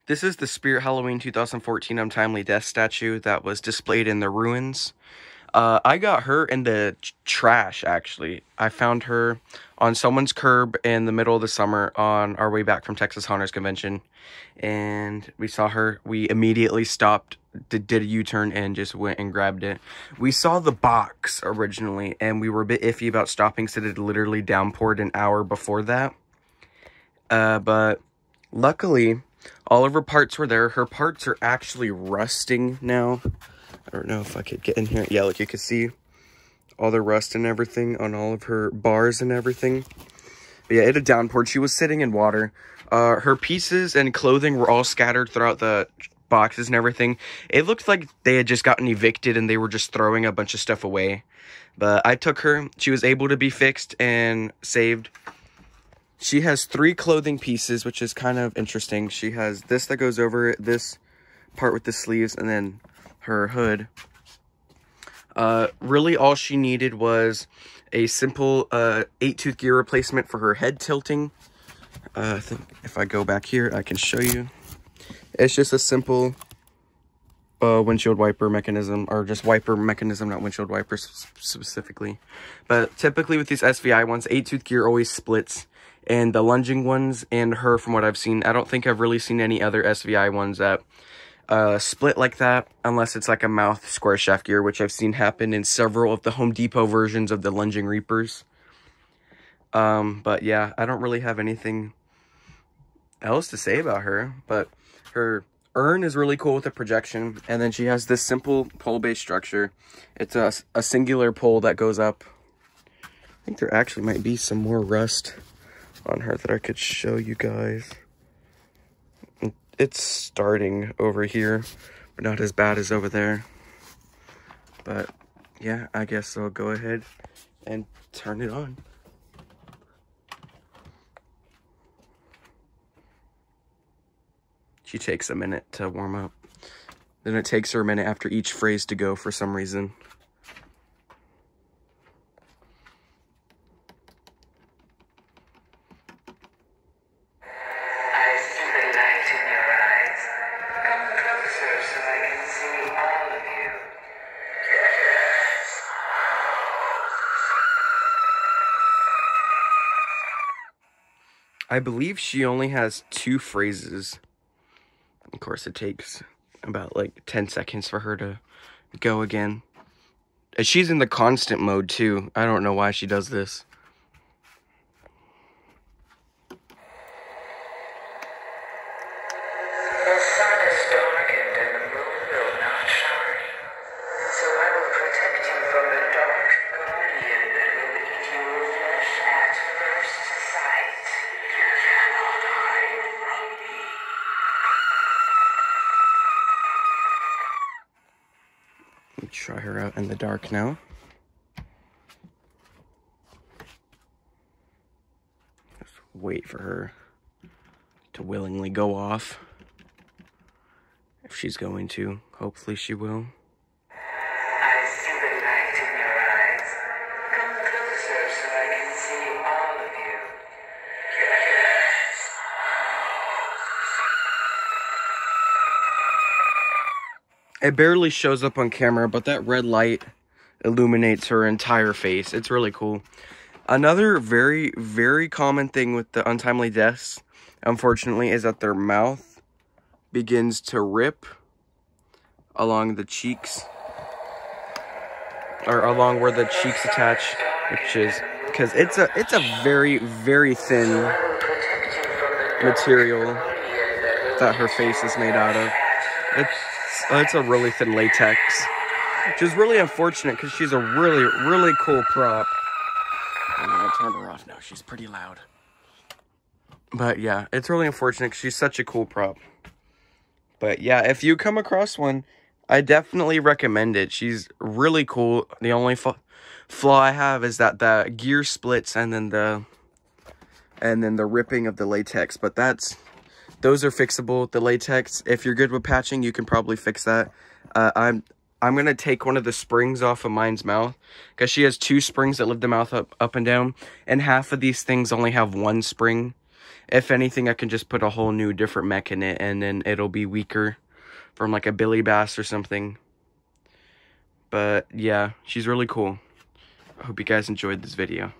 This is the Spirit Halloween 2014 Untimely Death statue that was displayed in the ruins. I got her in the trash, actually. I found her on someone's curb in the middle of the summer on our way back from Texas Haunters Convention. And we saw her. We immediately stopped, did a U-turn, and just went and grabbed it. We saw the box originally, and we were a bit iffy about stopping, so it had literally downpoured an hour before that. But luckily, all of her parts were there. Her parts are actually rusting now. I don't know if I could get in here. Yeah, like you can see all the rust and everything on all of her bars and everything. But yeah, it had downpoured. She was sitting in water. Her pieces and clothing were all scattered throughout the boxes and everything. It looked like they had just gotten evicted and they were just throwing a bunch of stuff away. But I took her. She was able to be fixed and saved. She has 3 clothing pieces, which is kind of interesting. She has this that goes over it, this part with the sleeves, and then her hood. Really all she needed was a simple 8-tooth gear replacement for her head tilting. I think if I go back here, I can show you. It's just a simple windshield wiper mechanism, or just wiper mechanism, not windshield wipers specifically. But typically with these SVI ones, 8-tooth gear always splits. And the lunging ones and her, from what I've seen, I don't think I've really seen any other SVI ones that split like that, unless it's like a mouth square shaft gear, which I've seen happen in several of the Home Depot versions of the lunging Reapers. But yeah, I don't really have anything else to say about her, but her urn is really cool with the projection, and then she has this simple pole-based structure. It's a singular pole that goes up. I think there actually might be some more rust on her that I could show you guys. It's starting over here, but not as bad as over there. But yeah, I guess I'll go ahead and turn it on. She takes a minute to warm up. Then it takes her a minute after each phrase to go for some reason. I believe she only has 2 phrases. Of course, it takes about like 10 seconds for her to go again. And she's in the constant mode too. I don't know why she does this. The sun is darkened and the moon will not shine. So I will protect you from the dark guardian that will eat your flesh at first sight. You cannot hide from me. Let me try her out in the dark now. Just wait for her to willingly go off. If she's going to, hopefully she will. I see the light in your eyes. Come closer so I can see all of you. Yes. It barely shows up on camera, but that red light illuminates her entire face. It's really cool. Another very, very common thing with the untimely deaths, unfortunately, is that their mouth begins to rip along the cheeks, or along where the cheeks attach, which is because it's a very, very thin material that her face is made out of. It's a really thin latex, which is really unfortunate because she's a really, really cool prop. I'm gonna turn her off now. She's pretty loud. But yeah, it's really unfortunate because she's such a cool prop. But yeah, if you come across one, I definitely recommend it. She's really cool. The only flaw I have is that the gear splits and then the ripping of the latex. But those are fixable. The latex, if you're good with patching, you can probably fix that. I'm gonna take one of the springs off of mine's mouth because she has 2 springs that lift the mouth up and down, and half of these things only have 1 spring. If anything, I can just put a whole new different mech in it, and then it'll be weaker from like a Billy Bass or something. But yeah, she's really cool. I hope you guys enjoyed this video.